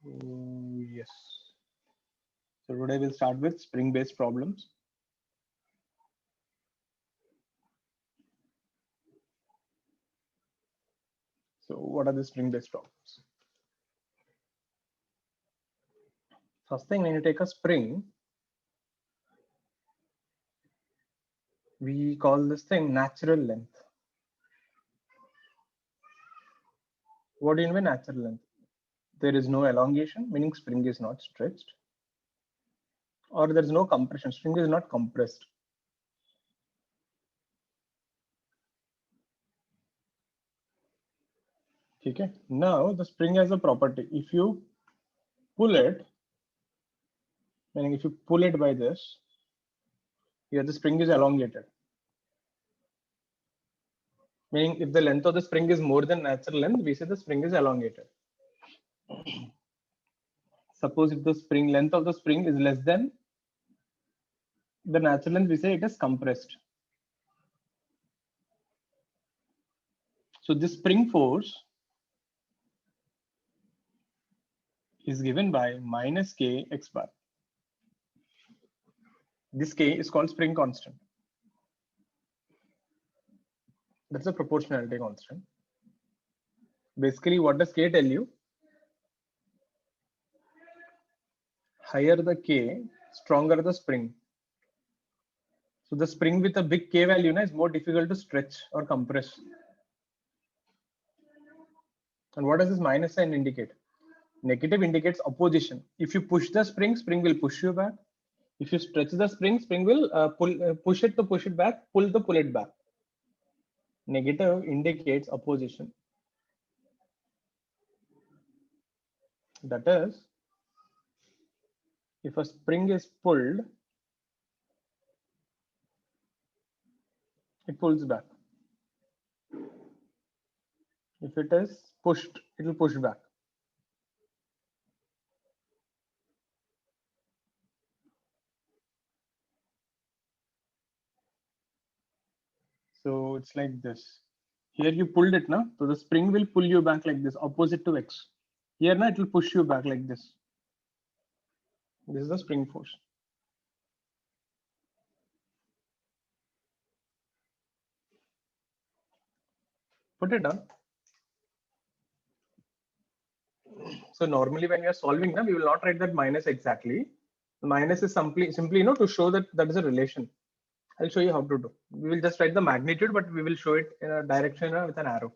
Yes. So today we'll start with spring-based problems. So what are the spring-based problems? First thing, when you take a spring, we call this thing natural length. What do you mean by natural length? There is no elongation, meaning spring is not stretched, or there is no compression, string is not compressed. Okay. Now the spring has a property. If you pull it, meaning if you pull it by this, here the spring is elongated. Meaning if the length of the spring is more than natural length, we say the spring is elongated. Suppose if the spring length of the spring is less than the natural length, we say it is compressed. So this spring force is given by minus k x bar. This k is called spring constant. That's a proportionality constant. Basically, what does k tell you? Higher the k, stronger the spring. So the spring with a big k value is more difficult to stretch or compress. And what does this minus sign indicate? Negative indicates opposition. If you push the spring, spring will push you back. If you stretch the spring, spring will push it to push it back, pull to pull it back. Negative indicates opposition. That is, if a spring is pulled, it pulls back. If it is pushed, it will push back. So it's like this. Here you pulled it now, so the spring will pull you back like this, opposite to x. Here now it will push you back like this. This is the spring force. Put it down. So normally when we are solving, we will not write that minus exactly. The minus is simply to show that that is a relation. I'll show you how to do. We will just write the magnitude, but we will show it in a direction with an arrow.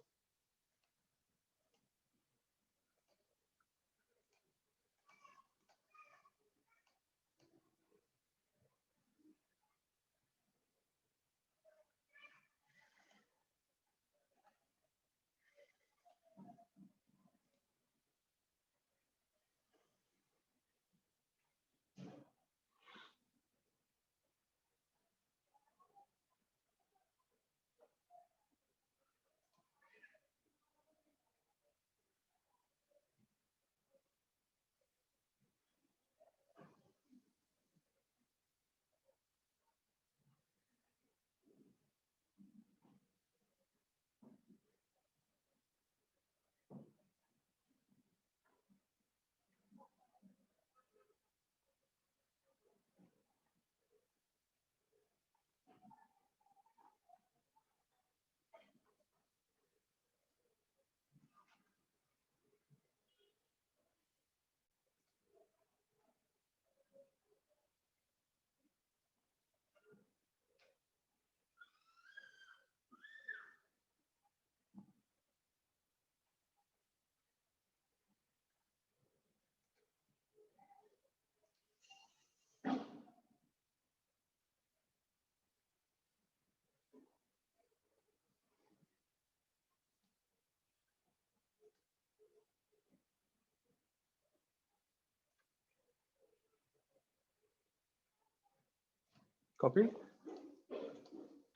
Copy?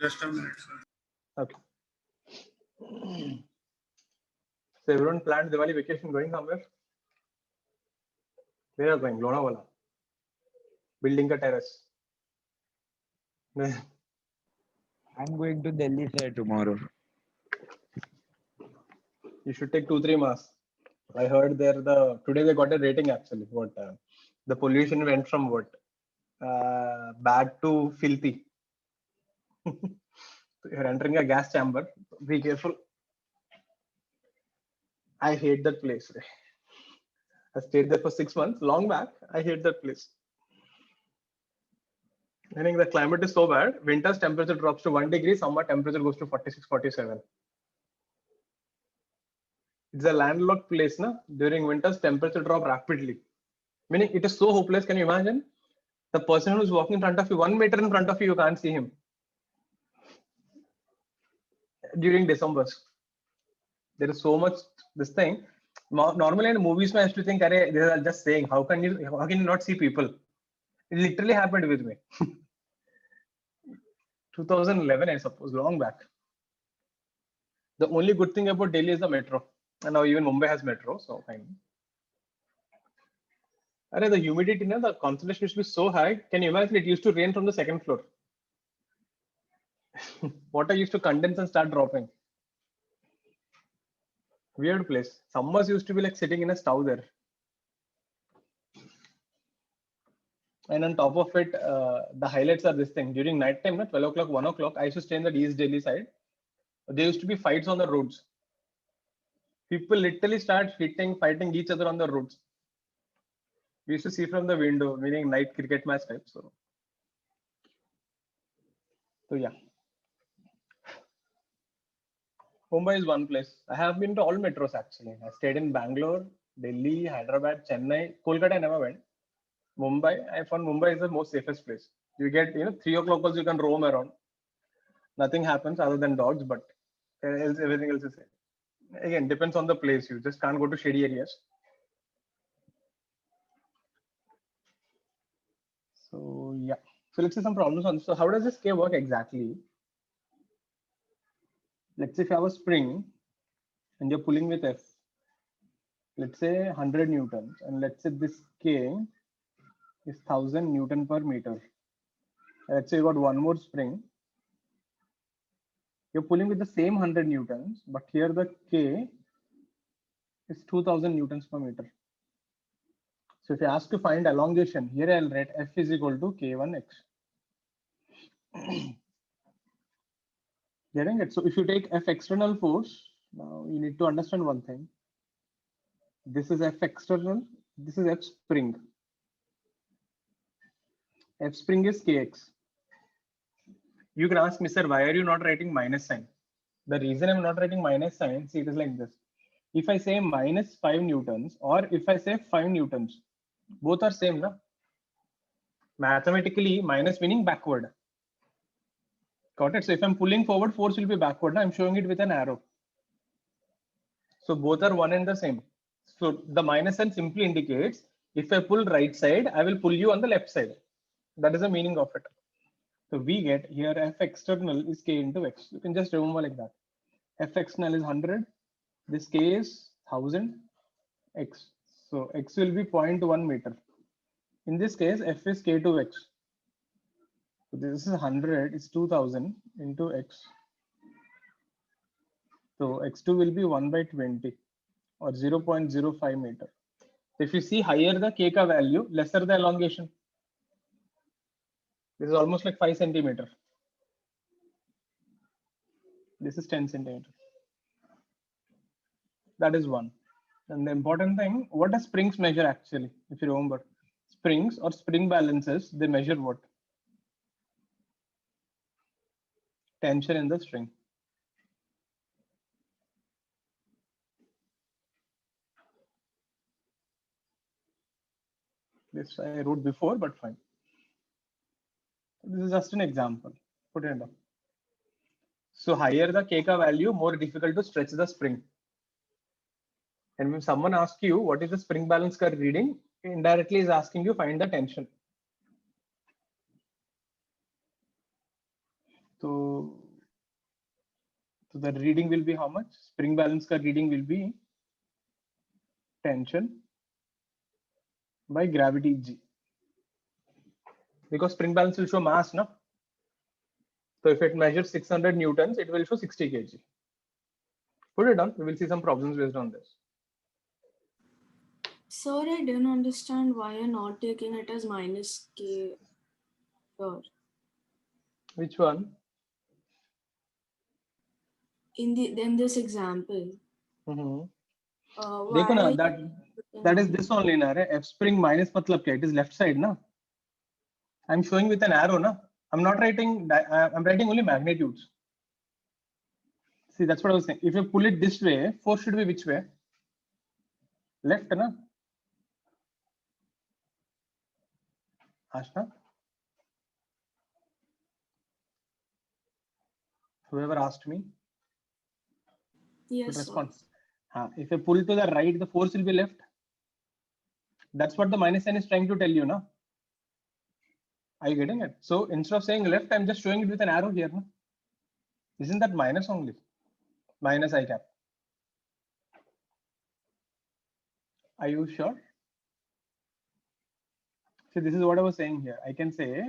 Just a minute, sir. Okay. So everyone planned Diwali vacation going somewhere? Where are you going? Lonavala. Building a terrace. I'm going to Delhi, sir, tomorrow. You should take 2-3 masks. I heard today they got a rating actually. What the pollution went from what bad to filthy. You're entering a gas chamber. Be careful. I hate that place. I stayed there for 6 months, long back. I hate that place. I think the climate is so bad. Winter's temperature drops to 1 degree. Summer temperature goes to 46, 47. It's a landlocked place, na? During winters, temperature drop rapidly. Meaning it is so hopeless. Can you imagine? The person who's walking in front of you, 1 meter in front of you, you can't see him. During December, there is so much this thing. Normally in movies, I used to think, they are just saying, how can you not see people? It literally happened with me. 2011, I suppose, long back. The only good thing about Delhi is the metro, and now even Mumbai has metro, so fine. The humidity, the concentration used to be so high. Can you imagine? It used to rain from the second floor. Water used to condense and start dropping. Weird place. Summers used to be like sitting in a stove there. And on top of it, the highlights are this thing. During night time, 12 o'clock, 1 o'clock, I used to stay in the East Delhi side. There used to be fights on the roads. People literally start fighting each other on the roads. We used to see from the window, meaning night cricket match type. So yeah. Mumbai is one place. I have been to all metros actually. I stayed in Bangalore, Delhi, Hyderabad, Chennai, Kolkata. I never went. Mumbai, I found Mumbai is the most safest place. You get 3 o'clock also you can roam around. Nothing happens other than dogs, but everything else is safe. Again, depends on the place. You just can't go to shady areas. So yeah. So let's see some problems on this. So how does this K work exactly? Let's say if you have a spring and you're pulling with F, let's say 100 newtons, and let's say this K is 1000 Newton per meter. Let's say you got one more spring. You're pulling with the same 100 newtons, but here the K is 2000 newtons per meter. So if you ask to find elongation, here I'll write F is equal to K1x. Getting it? So if you take F external force, now you need to understand one thing. This is F external, this is F spring. F spring is Kx. You can ask me, sir, why are you not writing minus sign? The reason I'm not writing minus sign, see, it is like this. If I say minus 5 newtons or if I say 5 newtons, both are same, na? Mathematically, minus meaning backward. Got it? So if I'm pulling forward, force will be backward. I'm showing it with an arrow. So both are one and the same. So the minus sign simply indicates if I pull right side, I will pull you on the left side. That is the meaning of it. So we get here F external is K into X. You can just remember like that. F external is 100. This K is 1000 X. So X will be 0.1 meter. In this case, F is K to X. So this is 100, it's 2000 into X. So X2 will be 1 by 20 or 0.05 meter. If you see higher the K ka value, lesser the elongation. This is almost like 5 centimeter. This is 10 centimeter. That is one. And the important thing, what does springs measure actually? If you remember, springs or spring balances, they measure what? Tension in the string. This I wrote before, but fine. This is just an example. Put it down. So higher the K ka value, more difficult to stretch the spring. And when someone asks you what is the spring balance curve reading, indirectly is asking you find the tension. So the reading will be how much? Spring balance curve reading will be tension by gravity G. Because spring balance will show mass, no? So if it measures 600 newtons, it will show 60 kg. Put it down. We will see some problems based on this. Sir, I didn't understand why you're not taking it as minus k here. Which one? In this example. Mm-hmm. Why देखो ना, are you that taking that is minus? this only ना रे. F spring minus मतलब क्या? It is left side ना. I'm showing with an arrow ना. I'm not writing. I'm writing only magnitudes. See, that's what I was saying. If you pull it this way, force should be which way? Left ना. Ashna. Whoever asked me. Yes, Good sir. response. If I pull to the right, the force will be left. That's what the minus sign is trying to tell you, no? Are you getting it? So instead of saying left, I'm just showing it with an arrow here. No? Isn't that minus only? Minus I cap. Are you sure? See, this is what I was saying here. I can say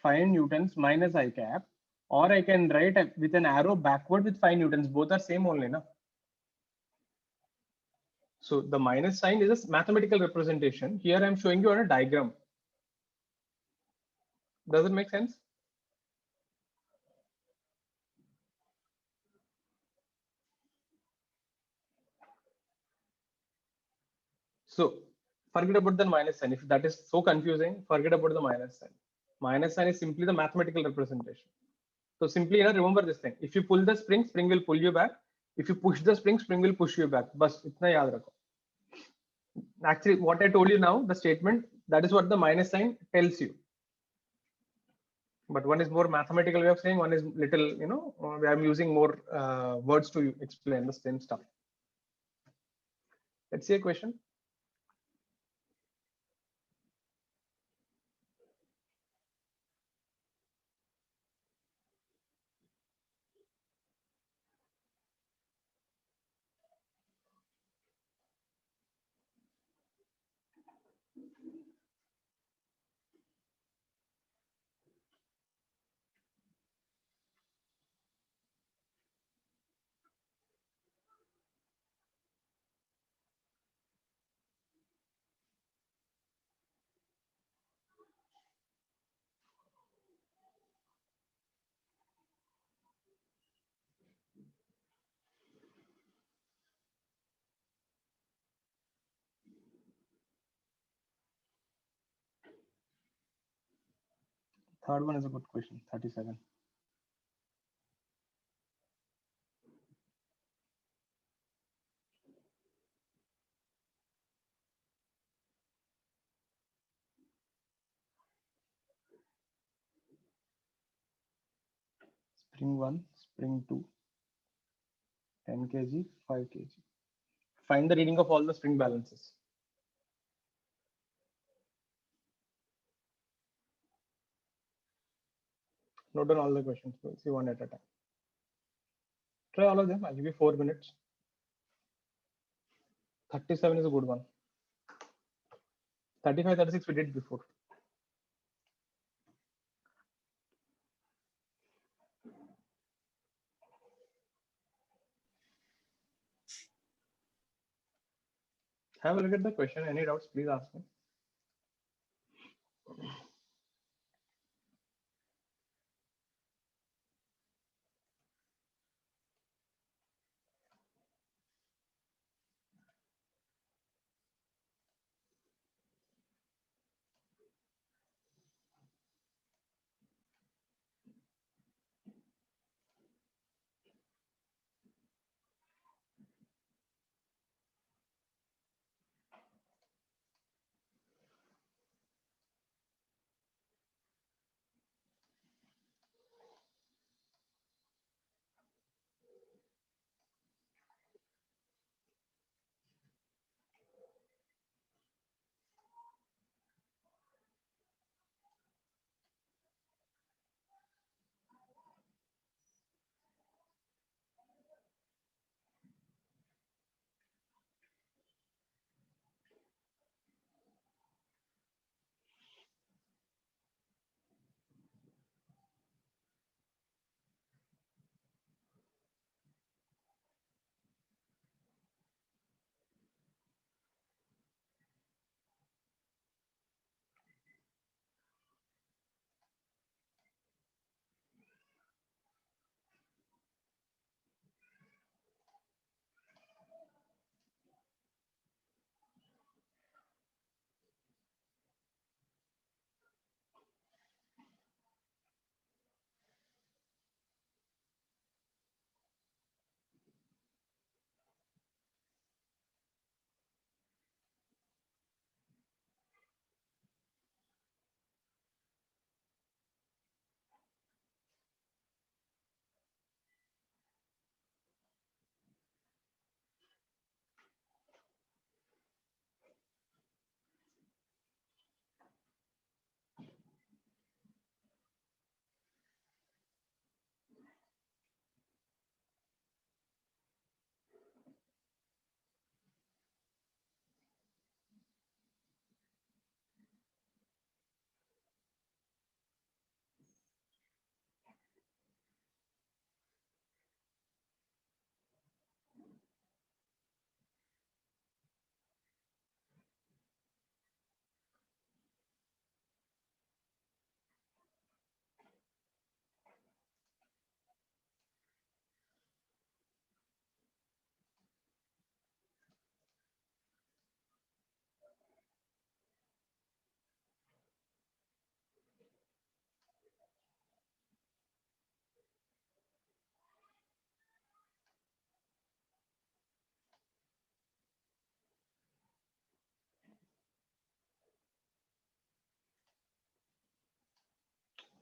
5 newtons minus I cap, or I can write with an arrow backward with 5 newtons. Both are same only, no? So the minus sign is a mathematical representation. Here I'm showing you on a diagram. Does it make sense? So forget about the minus sign. If that is so confusing, forget about the minus sign. Minus sign is simply the mathematical representation. So simply remember this thing. If you pull the spring, spring will pull you back. If you push the spring, spring will push you back. Bas itna yaad rakho. Actually, what I told you now, the statement, that is what the minus sign tells you. But one is more mathematical way of saying, one is little, I'm using more words to explain the same stuff. Let's see a question. Third one is a good question, 37. Spring 1, spring 2, 10 kg, 5 kg. Find the reading of all the spring balances. Note down all the questions. We'll see one at a time. Try all of them. I'll give you 4 minutes. 37 is a good one. 35, 36 we did before. Have a look at the question. Any doubts, please ask me.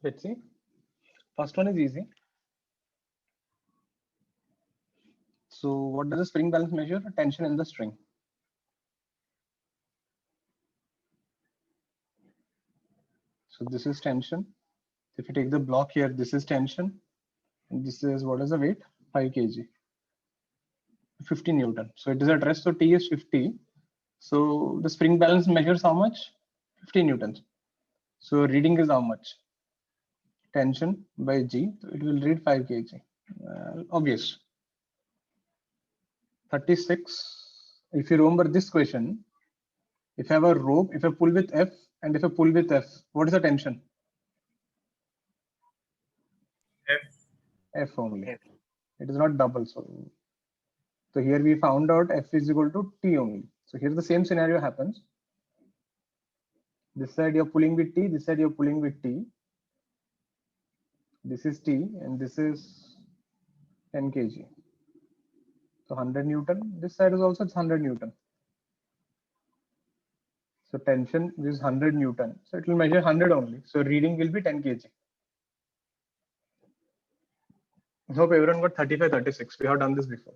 Let's see. First one is easy. So what does the spring balance measure? Tension in the string. So this is tension. If you take the block here, this is tension. And this is, what is the weight? 5 kg. 50 Newton. So it is at rest, so T is 50. So the spring balance measures how much? 50 Newtons. So reading is how much? Tension by G. So it will read 5 kg. Obvious. 36. If you remember this question, if I have a rope, if I pull with F and if I pull with F, what is the tension? F only. F. It is not double. So here we found out F is equal to T only. So here the same scenario happens. This side you're pulling with T, this side you're pulling with T. This is T and this is 10 kg. So 100 Newton. This side is also 100 Newton. So tension is 100 Newton. So it will measure 100 only. So reading will be 10 kg. I hope everyone got 35, 36. We have done this before.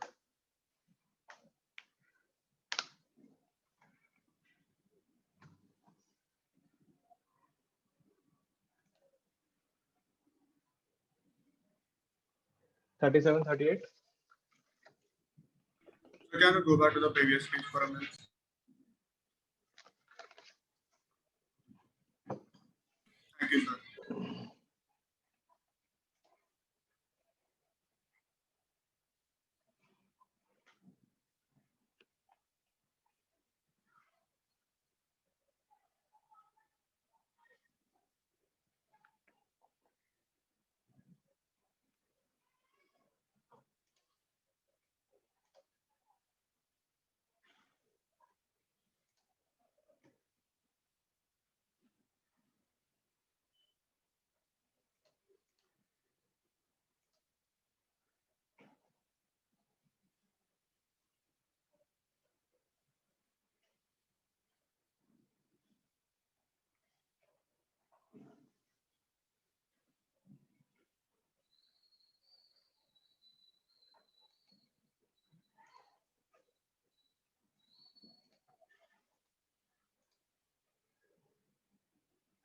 $37, $38. So can you go back to the previous page for a minute? Thank you, sir.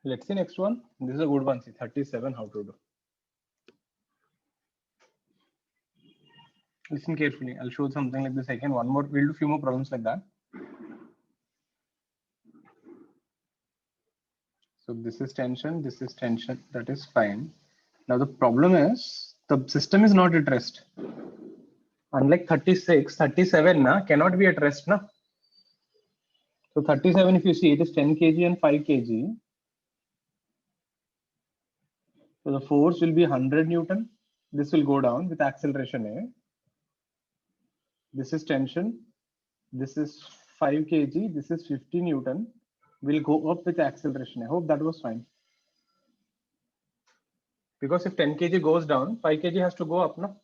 Let's see next one. This is a good one. See 37, how to do. Listen carefully. I'll show something like this again. One more. We'll do a few more problems like that. So this is tension. This is tension. That is fine. Now the problem is the system is not at rest. Unlike 36, 37 cannot be at rest. So 37, if you see, it is 10 kg and 5 kg. So the force will be 100 Newton. This will go down with acceleration A. This is tension. This is 5 kg. This is 50 Newton. Will go up with acceleration. I hope that was fine. Because if 10 kg goes down, 5 kg has to go up. No?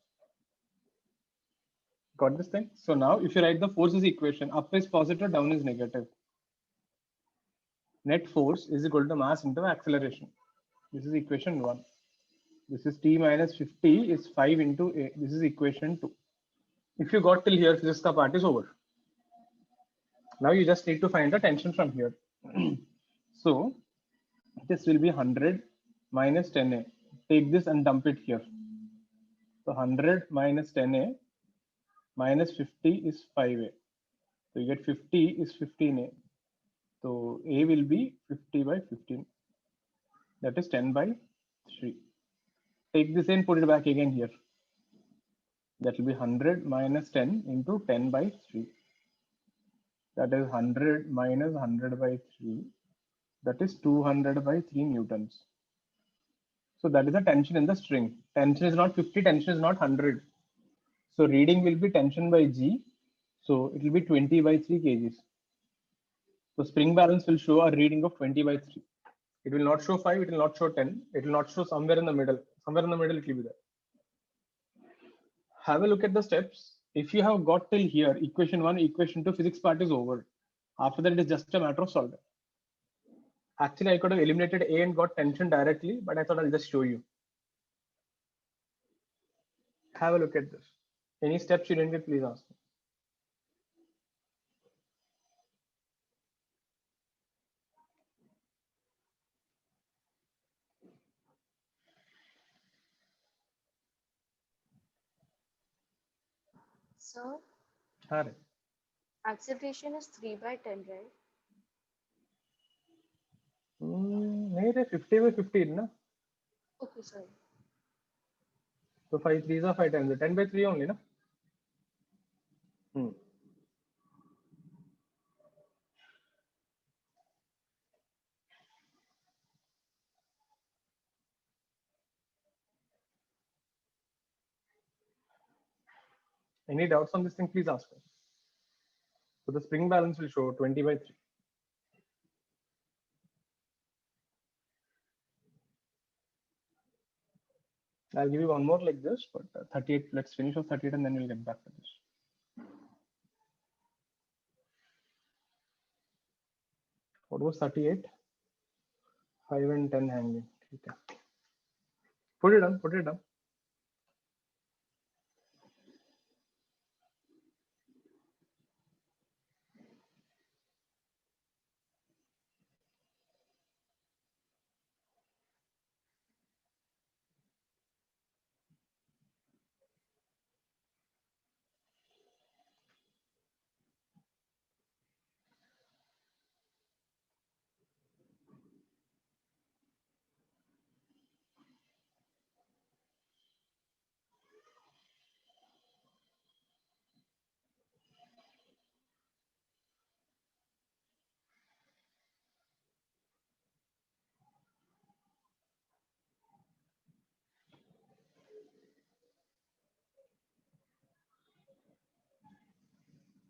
Got this thing? So now if you write the forces equation, up is positive, down is negative. Net force is equal to mass into acceleration. This is equation 1. This is T minus 50 is 5 into A. This is equation 2. If you got till here, physics ka part is over. Now you just need to find the tension from here. So this will be 100 minus 10A. Take this and dump it here. So 100 minus 10A minus 50 is 5A. So you get 50 is 15A. So A will be 50 by 15. That is 10 by 3. Take this and put it back again here. That will be 100 minus 10 into 10 by 3. That is 100 minus 100 by 3. That is 200 by 3 newtons. So that is the tension in the string. Tension is not 50, tension is not 100. So reading will be tension by G. So it will be 20 by 3 kgs. So spring balance will show a reading of 20 by 3. It will not show 5, it will not show 10. It will not show somewhere in the middle. Somewhere in the middle it will be there. Have a look at the steps. If you have got till here, equation 1, equation 2, physics part is over. After that, it is just a matter of solving. Actually, I could have eliminated A and got tension directly, but I thought I'll just show you. Have a look at this. Any steps you didn't get, please ask me. Sir, All right. acceleration is 3/10, right? नहीं रे 50 by 15 ना. Okay, sorry. So 5 3s are 5 times 10 by 3 only na. Any doubts on this thing, please ask me. So the spring balance will show 20 by 3. I'll give you one more like this, but 38, let's finish off 38 and then we'll get back to this. What was 38? 5 and 10 hanging. Okay. Put it down, put it down.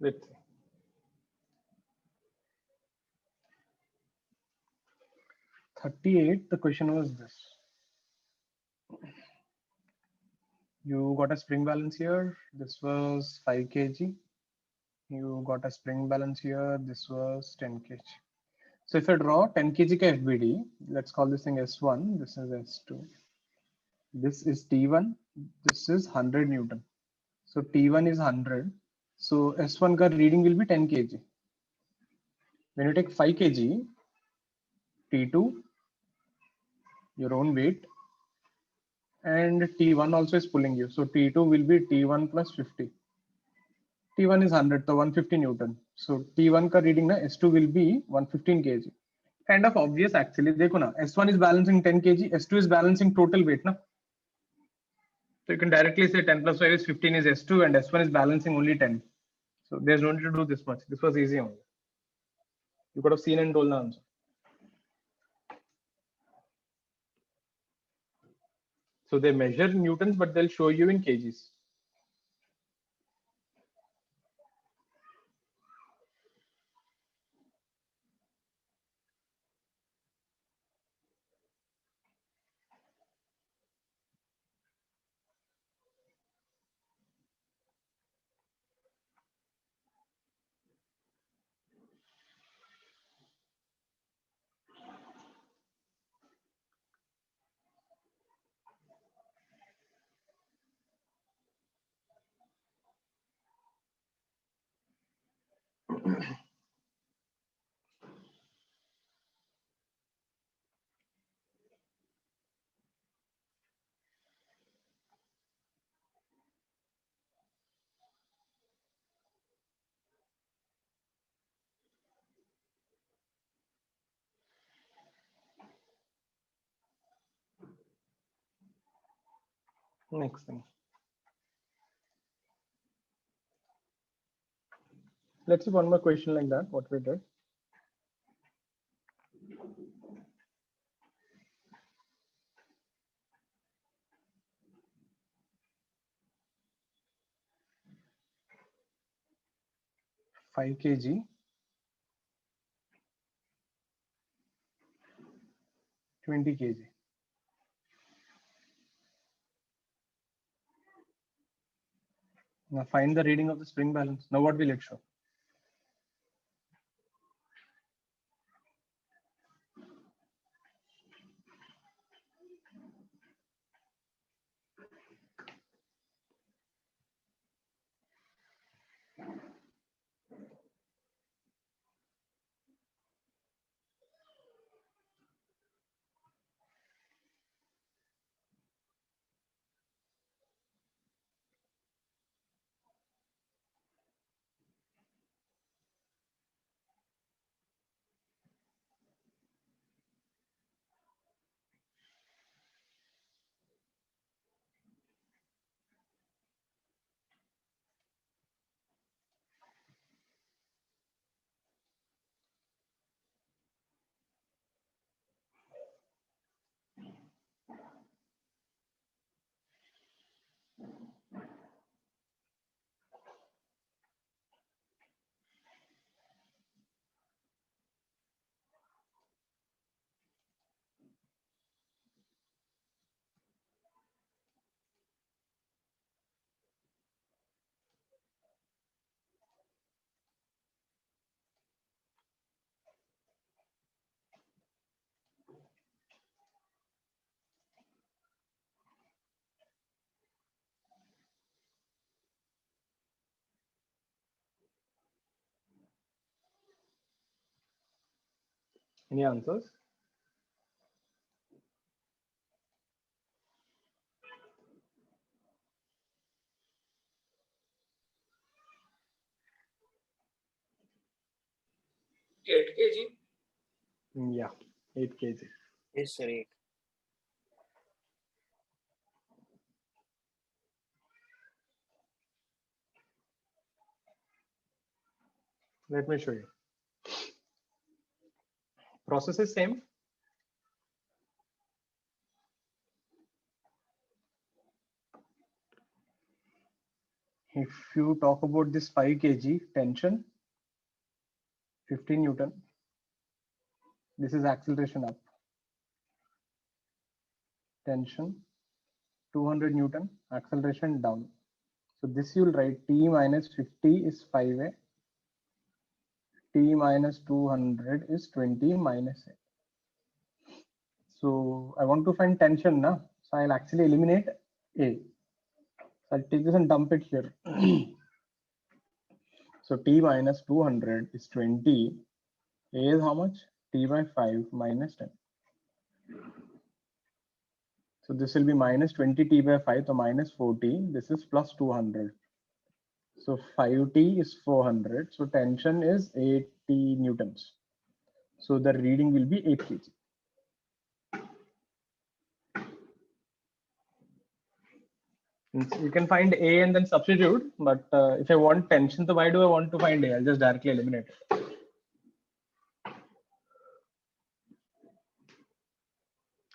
Let's see. 38, the question was this. You got a spring balance here. This was 5 kg. You got a spring balance here. This was 10 kg. So if I draw 10 kg ka FBD, let's call this thing S1. This is S2. This is T1. This is 100 Newton. So T1 is 100. So S1 ka reading will be 10 kg. When you take 5 kg, T2, your own weight, and T1 also is pulling you. So T2 will be T1 plus 50. T1 is 100, so 150 Newton. So T1 ka reading na S2 will be 115 kg. Kind of obvious actually. देखो ना, S1 is balancing 10 kg, S2 is balancing total weight na. So you can directly say 10 plus 5 is 15 is S2 and S1 is balancing only 10. So there's no need to do this much. This was easy only. You could have seen and told the answer. So they measure newtons, but they'll show you in kgs. Next thing. Let's see one more question like that, what we did. Five kg, 20 kg. Now find the reading of the spring balance. Now what will it show? Any answers? Yeah, 8 kg. Yes, sir. 8. Let me show you. Process is same. If you talk about this 5 kg tension, 15 Newton. This is acceleration up. Tension, 200 Newton, acceleration down. So this you'll write T minus 50 is 5A. T minus 200 is 20 minus A. So I want to find tension now. So I'll actually eliminate A. So I'll take this and dump it here. So T minus 200 is 20. A is how much? T by 5 minus 10. So this will be minus 20 T by 5, so minus 40. This is plus 200. So 5T is 400. So tension is 80 Newtons. So the reading will be 8 kg. You can find A and then substitute, but if I want tension, so why do I want to find A? I'll just directly eliminate it.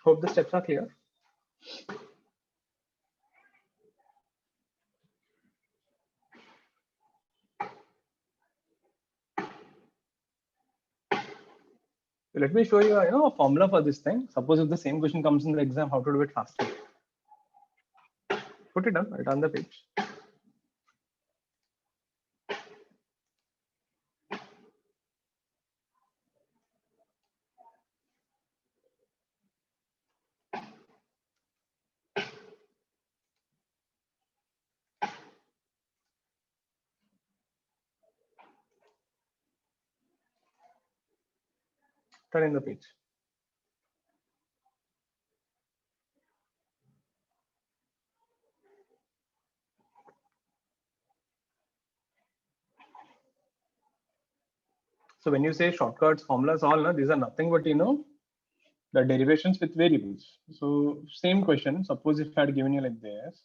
Hope the steps are clear. Let me show you, a formula for this thing. Suppose if the same question comes in the exam, how to do it faster. Put it on right on the page. Turn in the page. So when you say shortcuts, formulas, all, these are nothing but, the derivations with variables. So same question. Suppose if I had given you like this.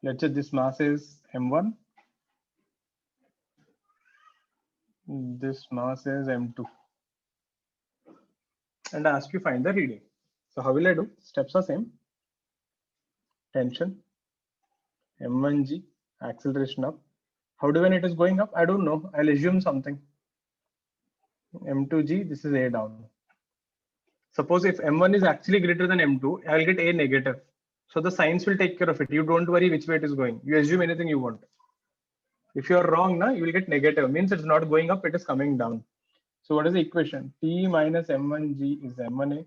Let's say this mass is M1. This mass is M2. And I ask you find the reading. So how will I do? Steps are same. Tension, M1G, acceleration up. How do when it is going up? I don't know. I'll assume something. M2G, this is A down. Suppose if M1 is actually greater than M2, I'll get A negative. So the signs will take care of it. You don't worry which way it is going. You assume anything you want. If you're wrong, you will get negative. Means it's not going up, it is coming down. So what is the equation? T minus M1G is M1A.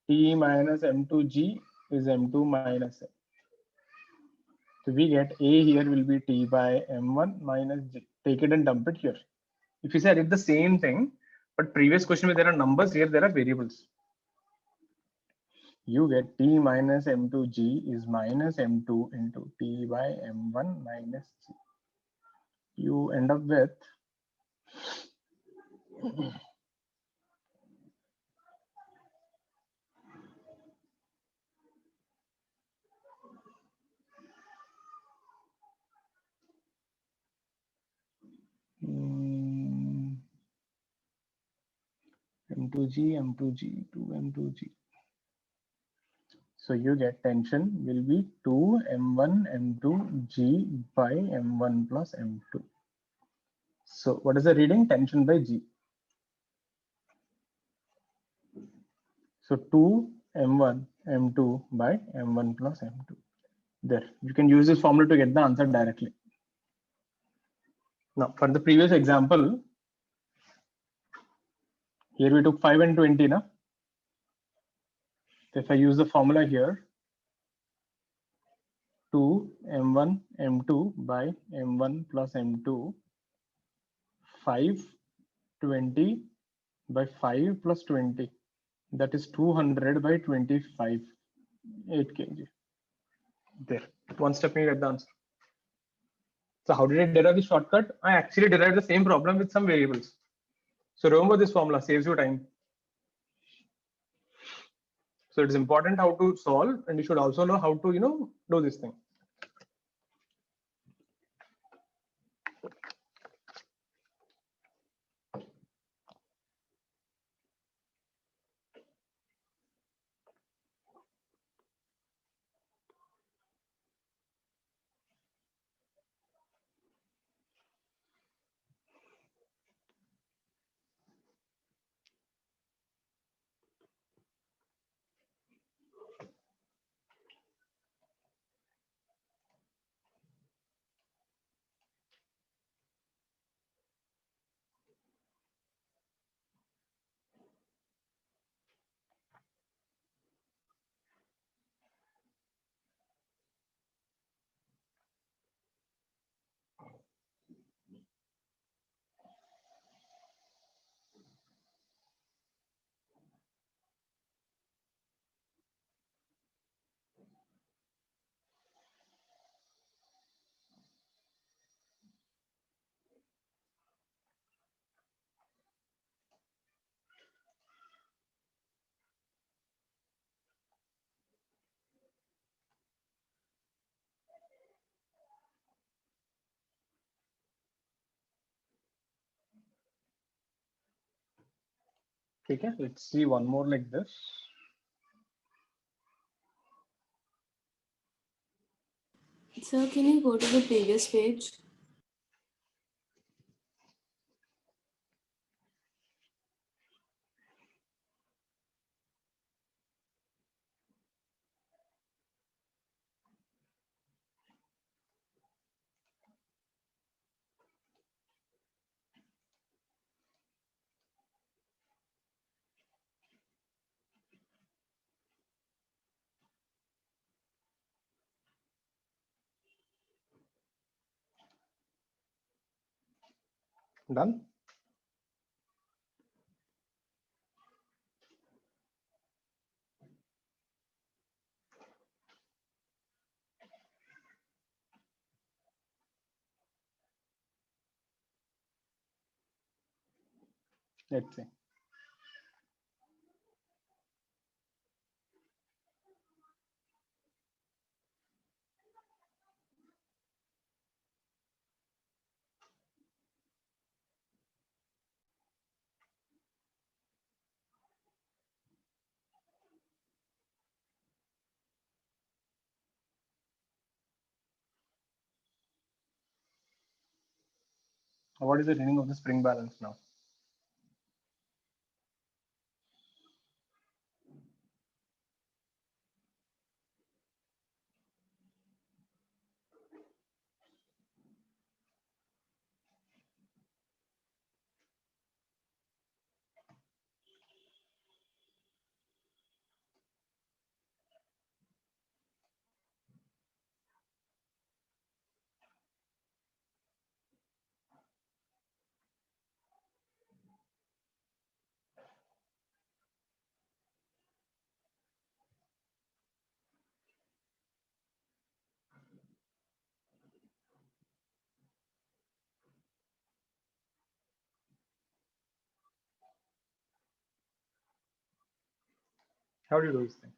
T minus M2G is M2 minus A. So we get A here will be T by M1 minus G. Take it and dump it here. If you say I did the same thing, but previous question where there are numbers, here there are variables. You get T minus M2G is minus M2 into T by M1 minus G. You end up with M2G, M2G, 2M2G. So you get tension will be 2M1 M2G by M1 plus M2. So what is the reading? Tension by G. So 2M1 M2 by M1 plus M2. There, you can use this formula to get the answer directly. Now for the previous example, here we took 5 and 20. Now, if I use the formula here, 2 m1 m2 by m1 plus m2, 520 by 5 plus 20, that is 200 by 25, 8 kg. There, one step you get the answer. So how did I derive the shortcut? I actually derived the same problem with some variables. So remember this formula, saves you time. So it's important how to solve, and you should also know how to, do this thing. Okay, let's see one more like this. Sir, can you go to the previous page? Done. Let's see. What is the reading of the spring balance now? How do you do this thing?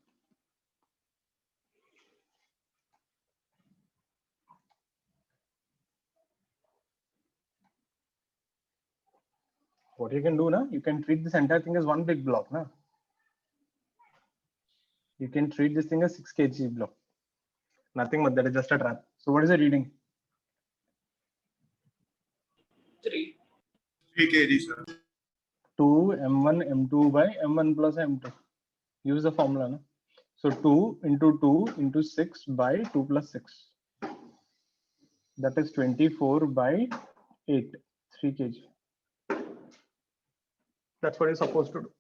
What you can do now, you can treat this entire thing as one big block now. You can treat this thing as 6 kg block. Nothing but that is just a trap. So what is the reading? 3 kg, sir. 2 m1 m2 by m1 plus m2. Use the formula. No? So 2 into 2 into 6 by 2 plus 6. That is 24 by 8, 3 kg. That's what you're supposed to do.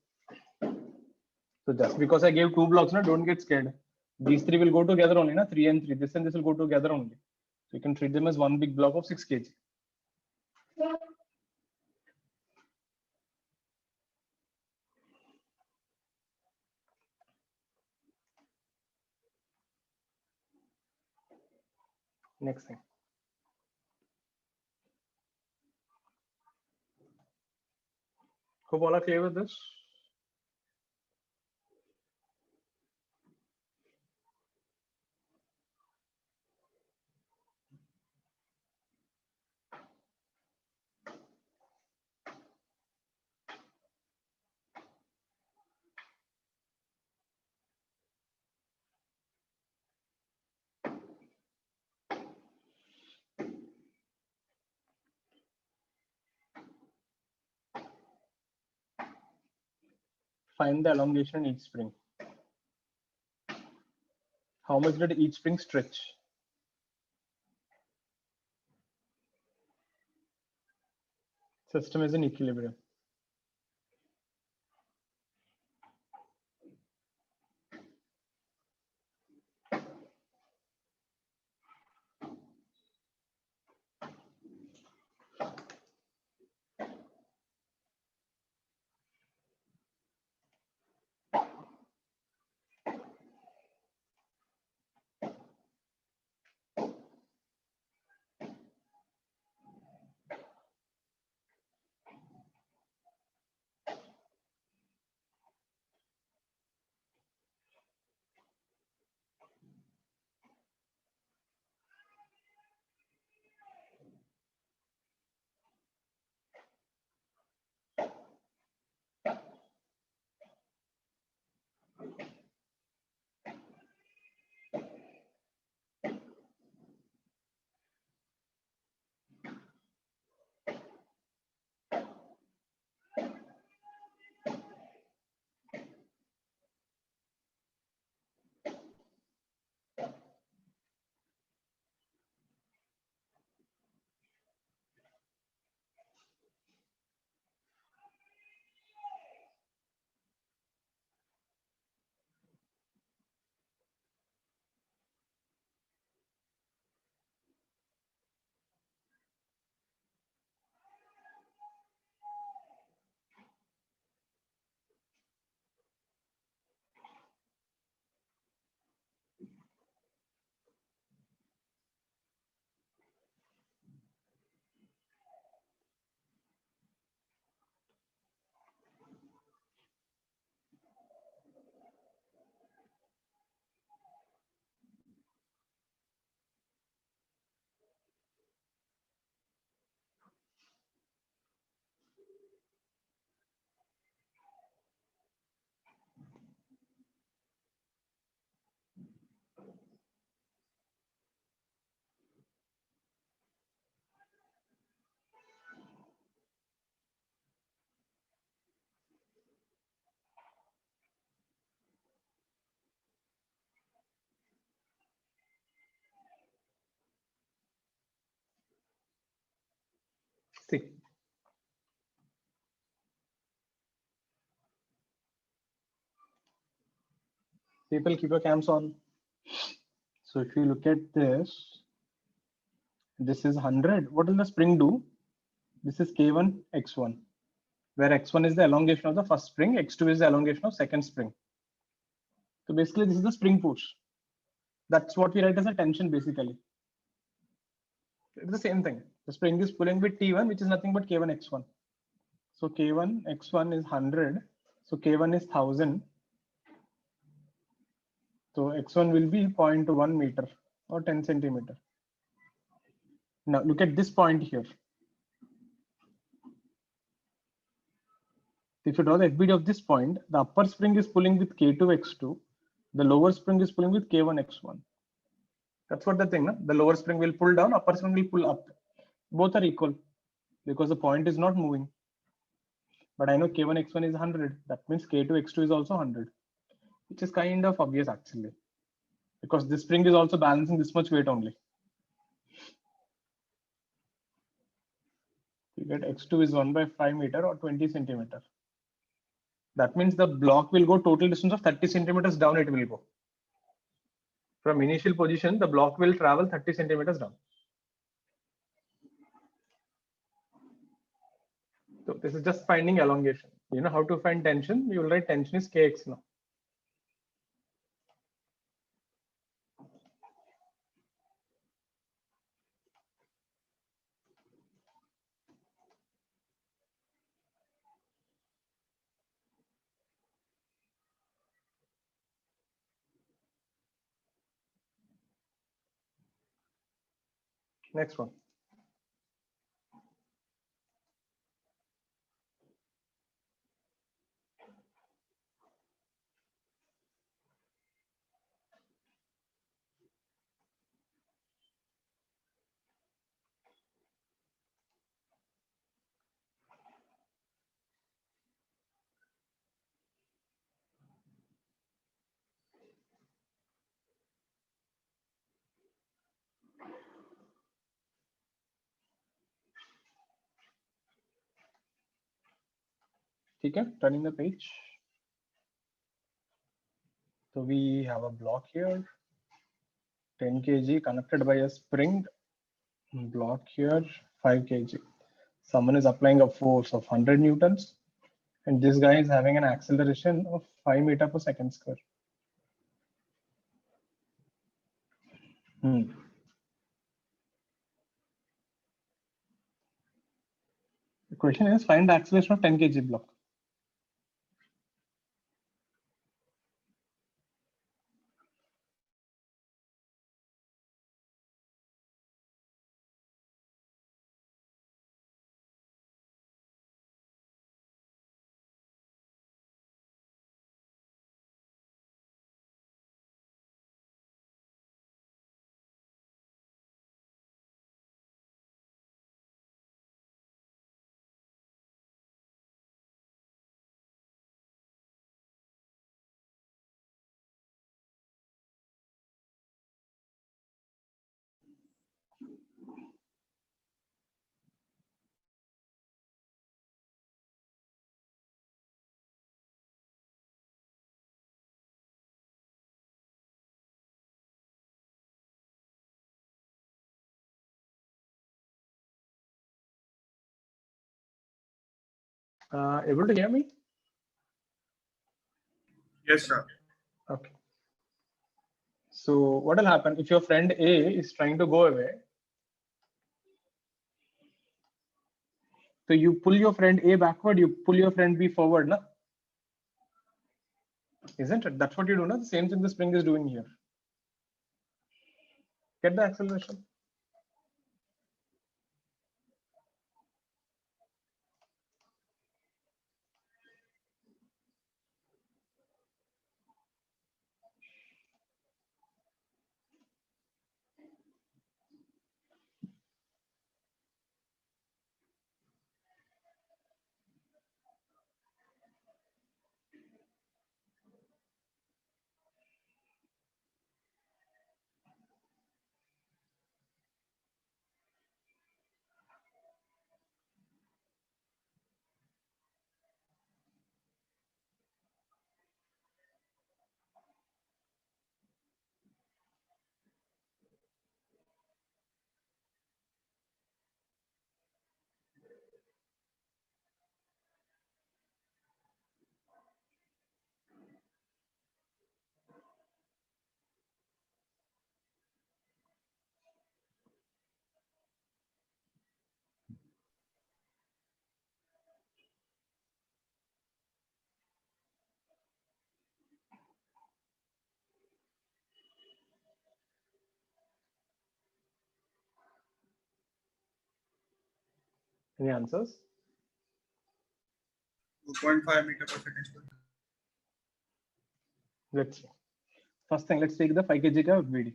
So just because I gave 2 blocks, now don't get scared. These three will go together only, na? 3 and 3. This and this will go together only. So you can treat them as one big block of 6 kg. Next thing. Hope all are clear with this. Find the elongation in each spring. How much did each spring stretch? System is in equilibrium. See. People keep your cams on. So if you look at this, this is 100. What will the spring do? This is K1, X1, where X1 is the elongation of the first spring, X2 is the elongation of second spring. So basically this is the spring push. That's what we write as a tension basically. It's the same thing. The spring is pulling with T1, which is nothing but K1, X1. So K1, X1 is 100. So K1 is 1000. So X1 will be 0.1 meter or 10 centimeter. Now look at this point here. If you draw the FBD of this point, the upper spring is pulling with K2, X2. The lower spring is pulling with K1, X1. That's what the thing, no? The lower spring will pull down, upper spring will pull up. Both are equal because the point is not moving. But I know K1, X1 is 100. That means K2, X2 is also 100, which is kind of obvious actually, because this spring is also balancing this much weight only. You get X2 is 1/5 meter or 20 centimeter. That means the block will go total distance of 30 centimeters down, it will go. From initial position, the block will travel 30 centimeters down. So this is just finding elongation. You know how to find tension? You will write tension is kx now. Next one. Okay, turning the page. So we have a block here, 10 kg connected by a spring. Block here, 5 kg. Someone is applying a force of 100 newtons, and this guy is having an acceleration of 5 meter per second square. The question is find the acceleration of 10 kg block. Able to hear me? Yes, sir. Okay. So what will happen if your friend A is trying to go away? So you pull your friend A backward, you pull your friend B forward, na? Isn't it? That's what you do, na? The same thing the spring is doing here. Get the acceleration. Any answers? 2.5 meter per second square. Let's see. First thing, let's take the 5 kg ka VD.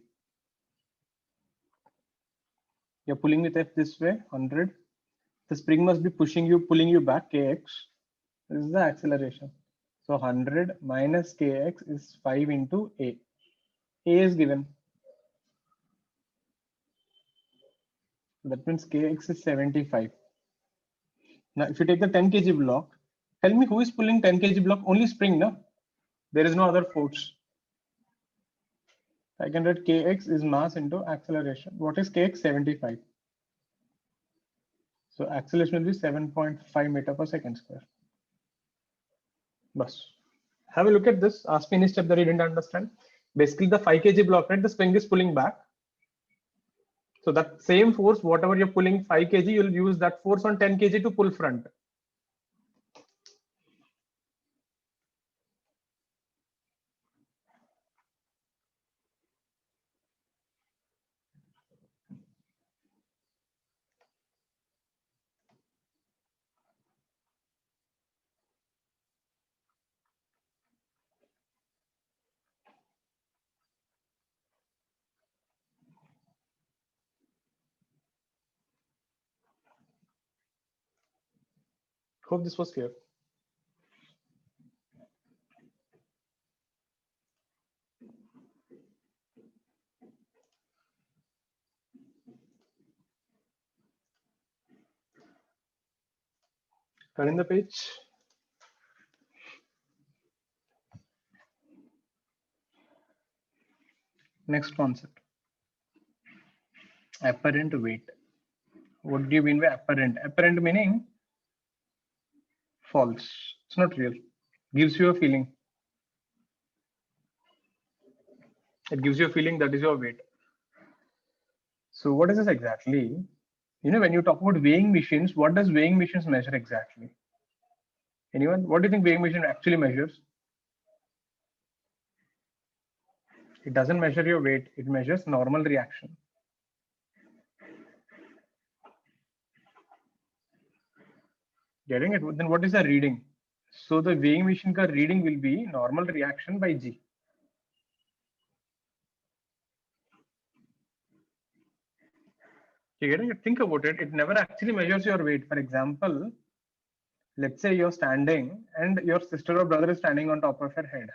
You're pulling with F this way, 100. The spring must be pushing you, pulling you back, kx. This is the acceleration. So 100 minus kx is 5 into A. A is given. That means kx is 75. Now, if you take the 10 kg block, tell me who is pulling 10 kg block? Only spring, no? There is no other force. I can write kx is mass into acceleration. What is kx? 75. So acceleration will be 7.5 meter per second square. Bus. Have a look at this. Ask me any step that you didn't understand. Basically, the 5 kg block, right? The spring is pulling back. So that same force, whatever you're pulling 5 kg, you'll use that force on 10 kg to pull front. Hope this was clear. Turn the page. Next concept. Apparent weight. What do you mean by apparent? Apparent meaning false. It's not real. Gives you a feeling. It gives you a feeling that is your weight. So what is this exactly? You know, when you talk about weighing machines, what does weighing machines measure exactly? Anyone? What do you think weighing machine actually measures? It doesn't measure your weight. It measures normal reaction. Getting it? Then what is the reading? So the weighing machine ka reading will be normal reaction by G. You getting it? Think about it. It never actually measures your weight. For example, let's say you're standing and your sister or brother is standing on top of your head.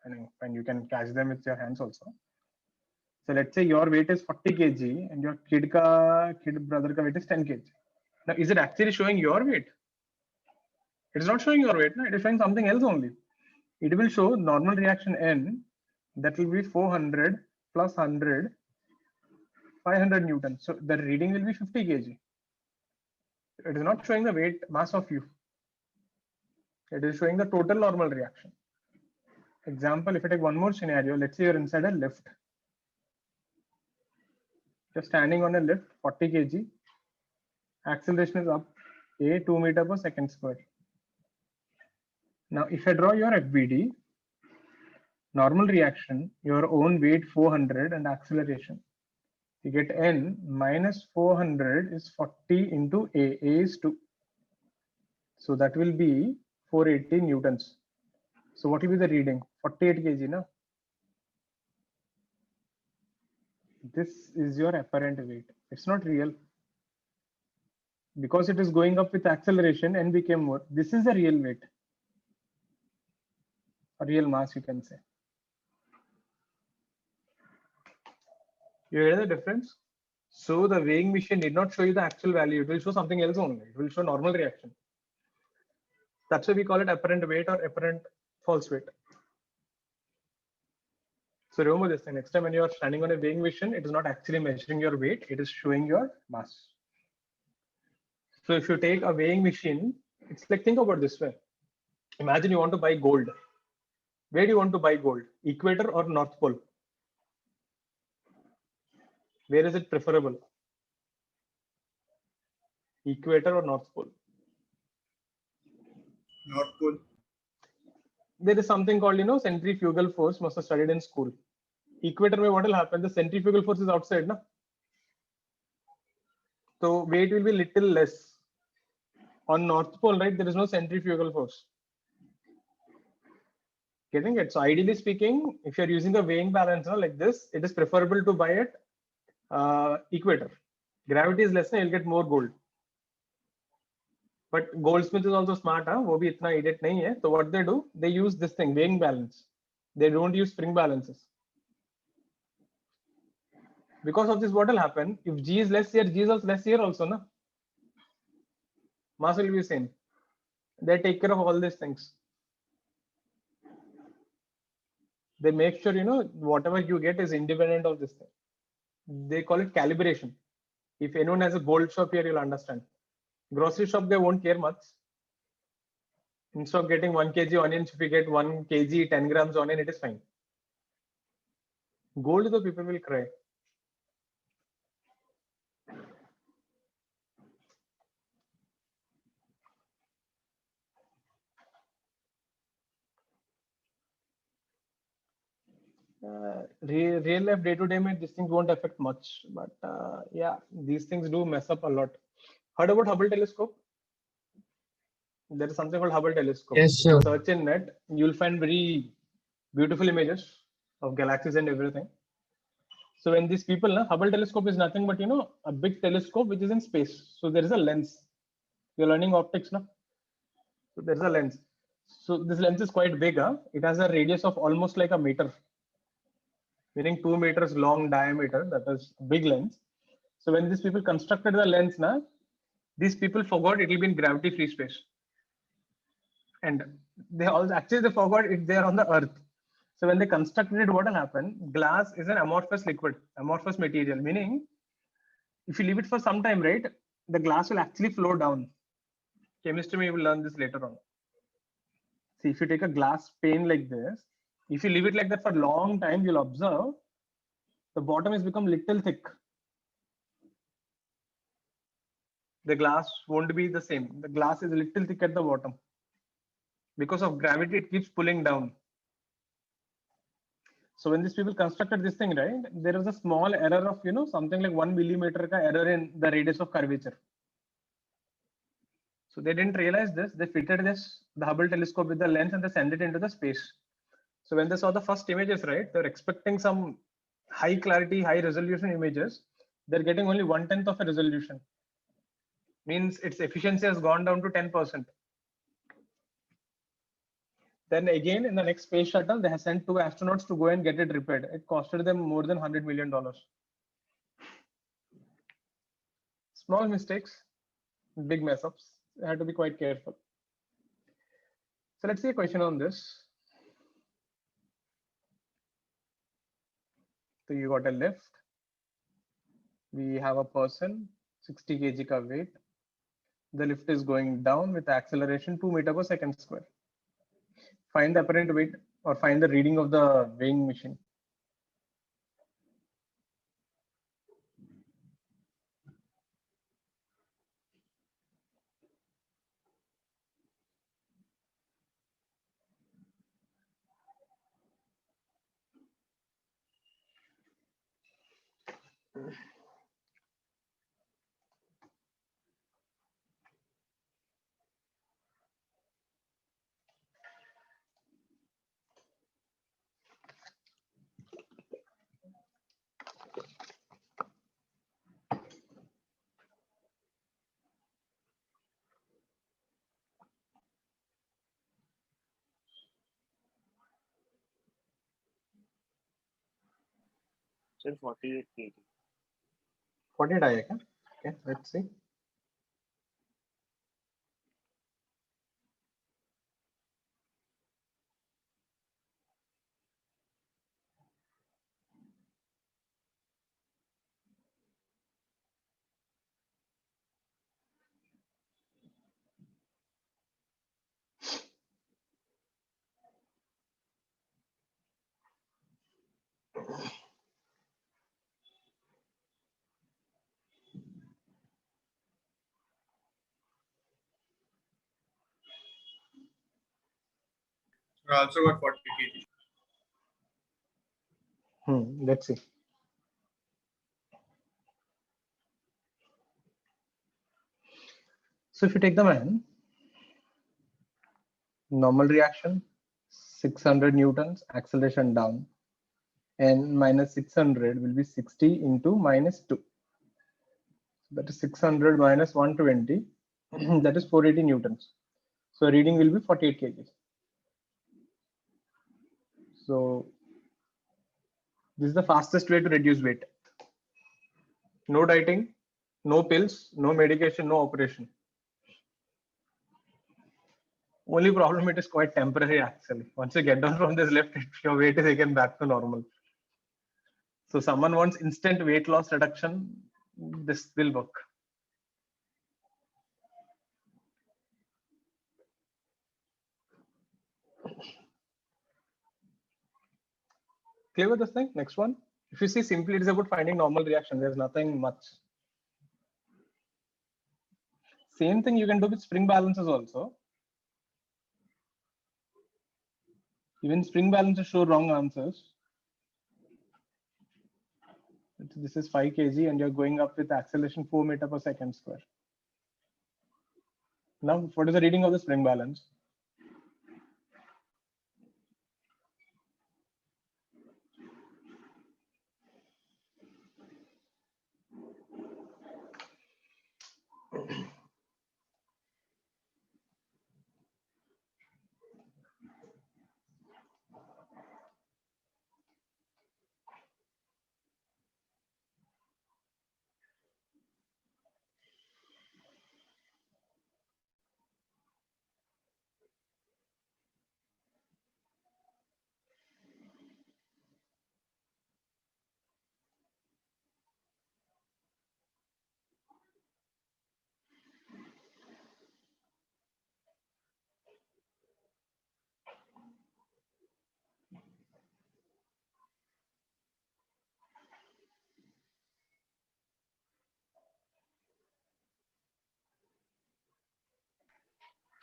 And you can catch them with your hands also. So let's say your weight is 40 kg and your kid brother ka weight is 10 kg. Now, is it actually showing your weight? It is not showing your weight. No? It is showing something else only. It will show normal reaction N, that will be 400 plus 100, 500 Newton. So the reading will be 50 kg. It is not showing the weight mass of you. It is showing the total normal reaction. Example, if I take one more scenario, let's say you're inside a lift. You're standing on a lift, 40 kg. Acceleration is up, a 2 meter per second square. Now, if I draw your FBD, normal reaction, your own weight 400 and acceleration, you get N minus 400 is 40 into A is 2. So that will be 480 Newtons. So what will be the reading? 48 kg, na? This is your apparent weight. It's not real. Because it is going up with acceleration and became more. This is the real weight. Or real mass, you can say. You hear the difference? So the weighing machine did not show you the actual value. It will show something else only. It will show normal reaction. That's why we call it apparent weight or apparent false weight. So remember this thing. Next time when you are standing on a weighing machine, it is not actually measuring your weight. It is showing your mass. So if you take a weighing machine, it's like, think about this way. Imagine you want to buy gold. Where do you want to buy gold? Equator or North Pole? Where is it preferable? Equator or North Pole? North Pole. There is something called, centrifugal force. Must have studied in school. Equator, where what will happen? The centrifugal force is outside, na? So weight will be little less. On North Pole, right? There is no centrifugal force. Getting it? So ideally speaking, if you're using the weighing balance like this, it is preferable to buy it equator. Gravity is less, you'll get more gold. But goldsmith is also smart, huh? वो भी इतना idiot नहीं है. So what they do, they use this thing, weighing balance. They don't use spring balances. Because of this, what will happen? If G is less here, G is less here also, na? Mass will be same. They take care of all these things. They make sure, whatever you get is independent of this thing. They call it calibration. If anyone has a gold shop here, you'll understand. Grocery shop, they won't care much. Instead of getting 1 kg onions, if you get 1 kg 10 grams onion, it is fine. Gold, though, people will cry. Real life day-to-day, these things won't affect much, but yeah, these things do mess up a lot. Heard about Hubble telescope? There is something called Hubble telescope. Yes, If you sir. search in net, you'll find very beautiful images of galaxies and everything. So when these people, Hubble telescope is nothing but a big telescope which is in space. So there is a lens. You're learning optics now. So there's a lens. So this lens is quite big. It has a radius of almost like a meter, meaning 2 meters long diameter. That is a big lens. So when these people constructed the lens, these people forgot it will be in gravity-free space, and they forgot it there on the Earth. So when they constructed it, what will happen? Glass is an amorphous liquid, amorphous material, meaning if you leave it for some time, right, the glass will actually flow down. Chemistry, we will learn this later on. See, if you take a glass pane like this, if you leave it like that for a long time, you'll observe the bottom has become little thick. The glass won't be the same. The glass is a little thick at the bottom. Because of gravity, it keeps pulling down. So when these people constructed this thing, right, there was a small error of, something like 1 millimeter error in the radius of curvature. So they didn't realize this. They fitted the Hubble telescope with the lens and they sent it into the space. So when they saw the first images, right, they're expecting some high clarity, high resolution images. They're getting only 1/10 of a resolution. Means its efficiency has gone down to 10%. Then again, in the next space shuttle, they have sent 2 astronauts to go and get it repaired. It costed them more than $100 million. Small mistakes, big mess ups. They had to be quite careful. So let's see a question on this. So you got a lift. We have a person, 60 kg ka weight. The lift is going down with acceleration 2 meters per second square. Find the apparent weight or find the reading of the weighing machine. Sir, 48 kg. 48 आएगा क्या? Okay, let's see. I also got 40 kg. Let's see. So if you take the man, normal reaction, 600 newtons, acceleration down, and minus 600 will be 60 into minus 2. That is 600 minus 120, that is 480 newtons. So reading will be 48 kg. So this is the fastest way to reduce weight. No dieting, no pills, no medication, no operation. Only problem, it is quite temporary actually. Once you get down from this lift, your weight is again back to normal. So someone wants instant weight loss reduction, this will work. Clear with this thing? Next one. If you see, simply it is about finding normal reaction. There's nothing much. Same thing you can do with spring balances also. Even spring balances show wrong answers. This is 5 kg and you're going up with acceleration 4 meter per second square. Now, what is the reading of the spring balance?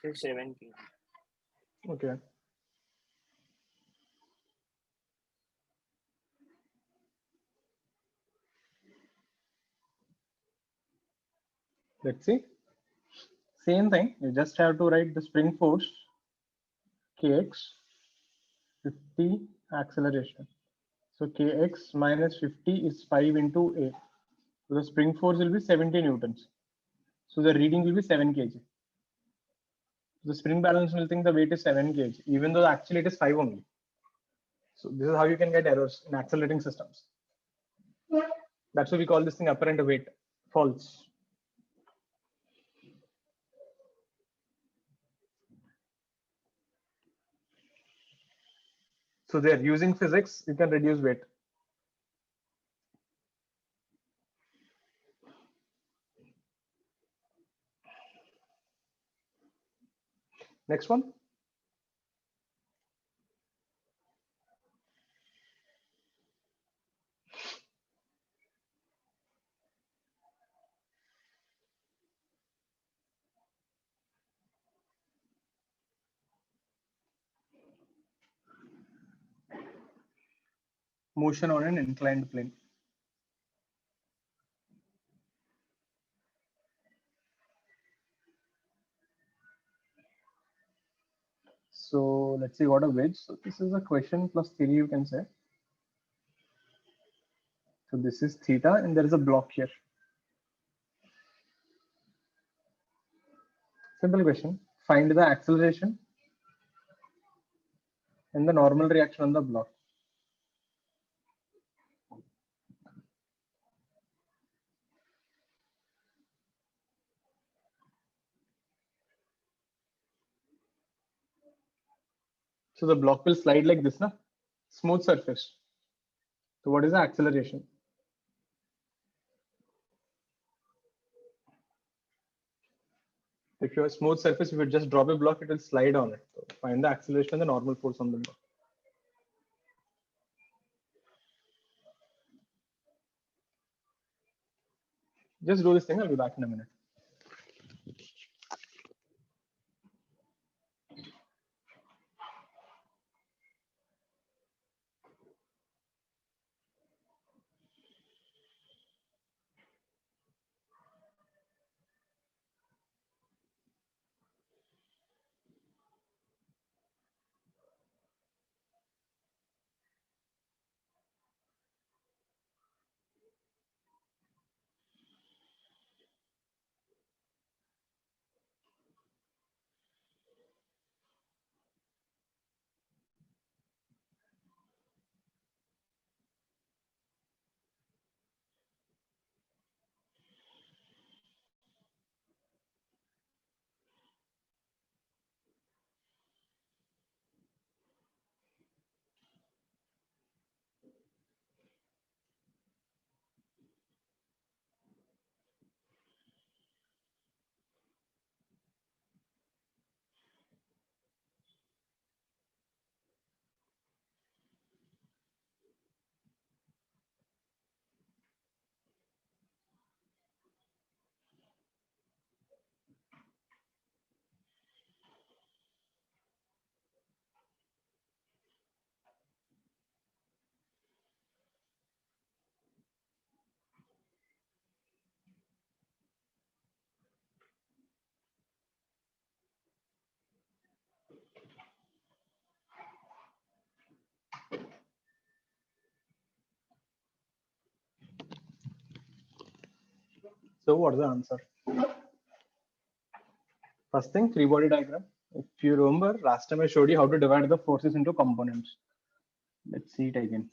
Sir, 7 kg. Okay. Let's see. Same thing. You just have to write the spring force kx 50 acceleration. So kx minus 50 is 5 into a. So the spring force will be 70 newtons. So the reading will be 7 kg. The spring balance will think the weight is 7 kg, even though actually it is 5 only. So this is how you can get errors in accelerating systems. That's why we call this thing apparent weight false. So they're using physics, you can reduce weight. Next one. Motion on an inclined plane. So let's see what a wedge. So this is a question plus theory, you can say. So this is theta and there is a block here. Simple question. Find the acceleration and the normal reaction on the block. So the block will slide like this, na? Smooth surface. So what is the acceleration? If you have a smooth surface, if you just drop a block, it will slide on it. So find the acceleration and the normal force on the block. Just do this thing, I'll be back in a minute. So what's the answer? First thing, free body diagram. If you remember, last time I showed you how to divide the forces into components. Let's see it again.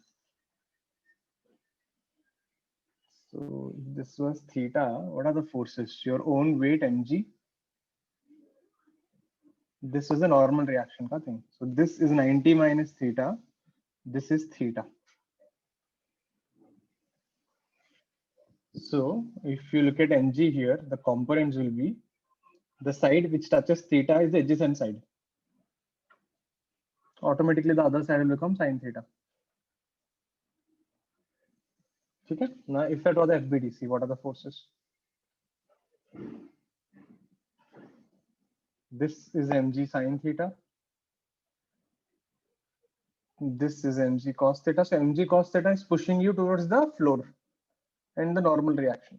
So this was theta. What are the forces? Your own weight mg. This is a normal reaction thing. So this is 90 minus theta. This is theta. So if you look at mg here, the components will be the side which touches theta is the adjacent side. Automatically the other side will become sine theta. Okay. Now if that was the FBDC, what are the forces? This is mg sine theta. This is mg cos theta. So mg cos theta is pushing you towards the floor and the normal reaction.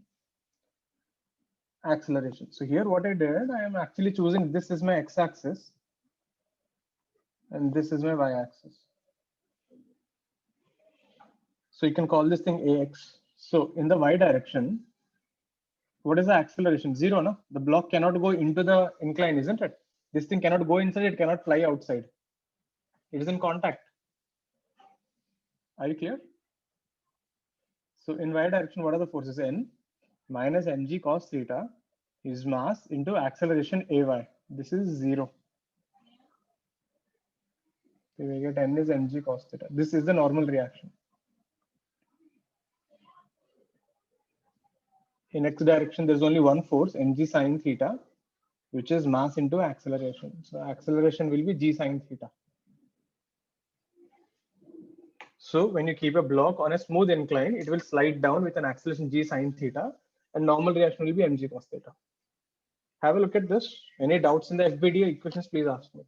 Acceleration. So here what I did, I am actually choosing this is my x-axis and this is my y-axis. So you can call this thing ax. So in the y direction, what is the acceleration? Zero, no? The block cannot go into the incline, isn't it? This thing cannot go inside, it cannot fly outside. It is in contact. Are you clear? So in y direction, what are the forces? N minus mg cos theta is mass into acceleration ay. This is 0. So we get n is mg cos theta. This is the normal reaction. In x direction, there's only one force, mg sine theta, which is mass into acceleration. So acceleration will be g sine theta. So when you keep a block on a smooth incline, it will slide down with an acceleration g sine theta, and normal reaction will be mg cos theta. Have a look at this. Any doubts in the FBD equations, please ask me.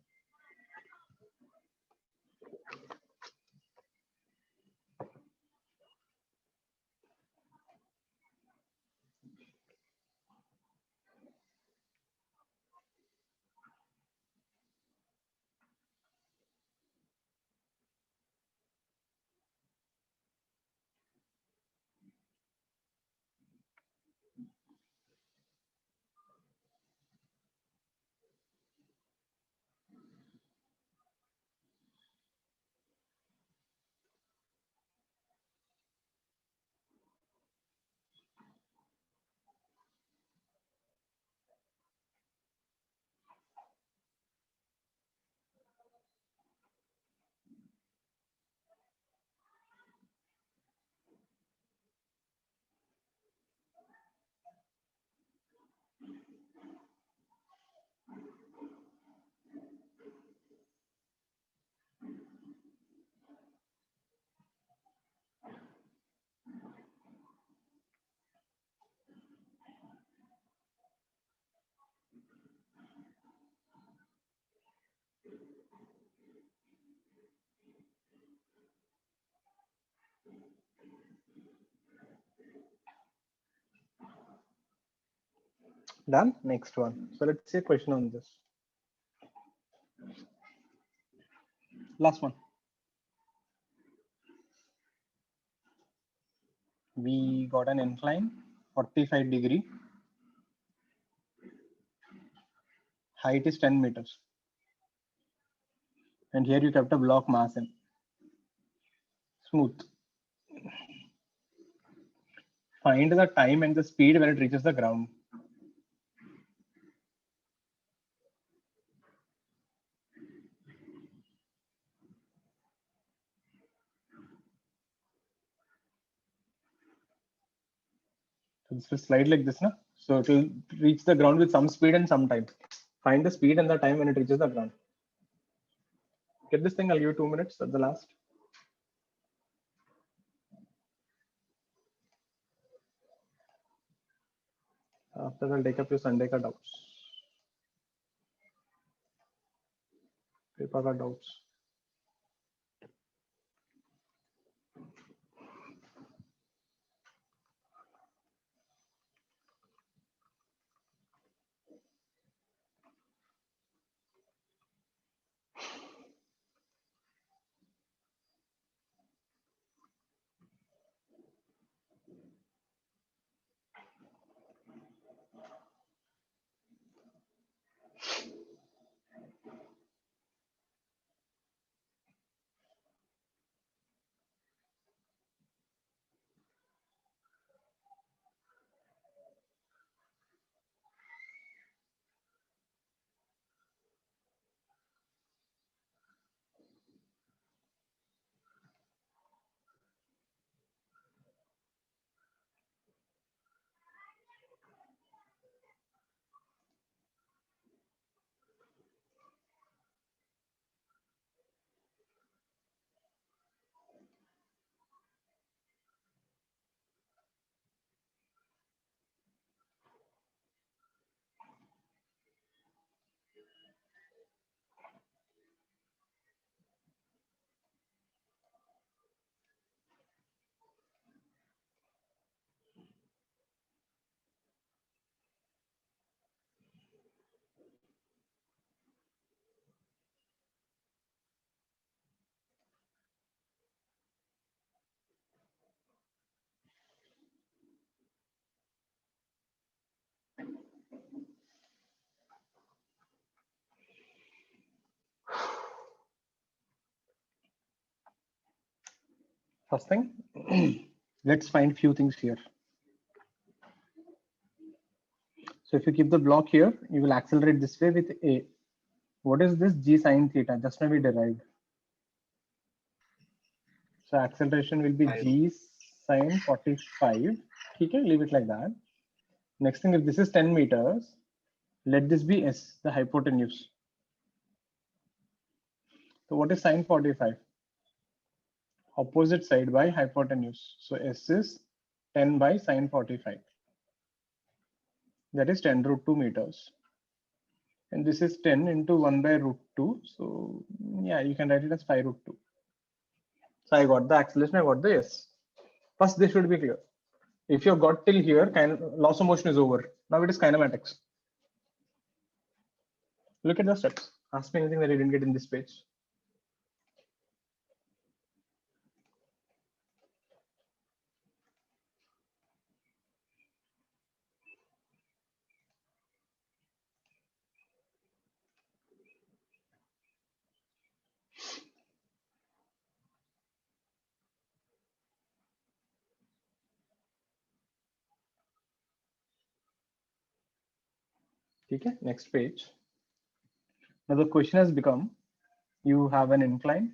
Done. Next one. So let's see a question on this. Last one. We got an incline, 45 degree. Height is 10 meters. And here you kept a block mass in. Smooth. Find the time and the speed when it reaches the ground. So this will slide like this, na? So it will reach the ground with some speed and some time. Find the speed and the time when it reaches the ground. Get this thing, I'll give you 2 minutes at the last. After I'll take up your Sunday ka doubts. Paper ka doubts. First thing, let's find few things here. So if you keep the block here, you will accelerate this way with A. What is this g sine theta? Just now we derived. So acceleration will be g sine 45. Okay, leave it like that. Next thing, if this is 10 meters, let this be S, the hypotenuse. So what is sine 45? Opposite side by hypotenuse. So S is 10 by sine 45. That is 10 root 2 meters. And this is 10 into 1 by root 2. So yeah, you can write it as 5 root 2. So I got the acceleration, I got the S. First, this should be clear. If you have got till here, loss of motion is over. Now it is kinematics. Look at the steps. Ask me anything that I didn't get in this page. Okay, next page. Now the question has become, you have an incline.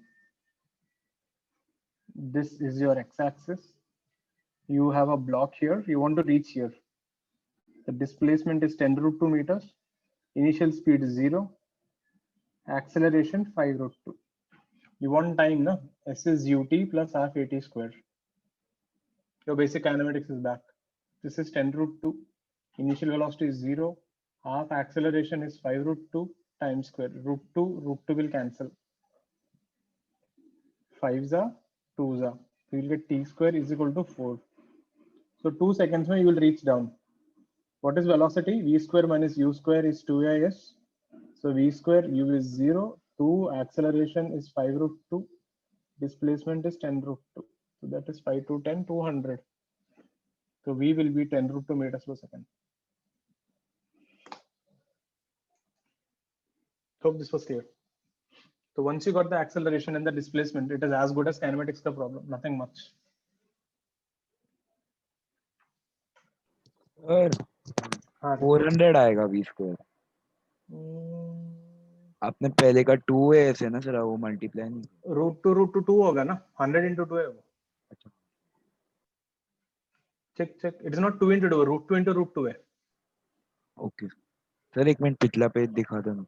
This is your x-axis. You have a block here. You want to reach here. The displacement is 10 root 2 meters. Initial speed is 0. Acceleration 5 root 2. You want time, no? S is ut plus half at square. Your basic kinematics is back. This is 10 root 2. Initial velocity is 0. Half acceleration is 5 root 2 times square. Root 2 will cancel. 5s are 2s are. You will get t square is equal to 4. So 2 seconds you will reach down. What is velocity? V square minus u square is 2is. So v square u is 0. 2 acceleration is 5 root 2. Displacement is 10 root 2. So that is 5 to 10, 200. So v will be 10 root 2 meters per second. Hope this was clear. So once you got the acceleration and the displacement, it is as good as kinematics the problem, nothing much. Sir 400 आएगा v square. आपने पहले का 2 है ऐसे ना sir, वो multiply नहीं. Root two 2 होगा ना, 100 into 2 है वो. अच्छा, check it is not 2 into 2, root 2 into root 2 है. Okay sir. एक मिनट पिछला पेज दिखा दो ना.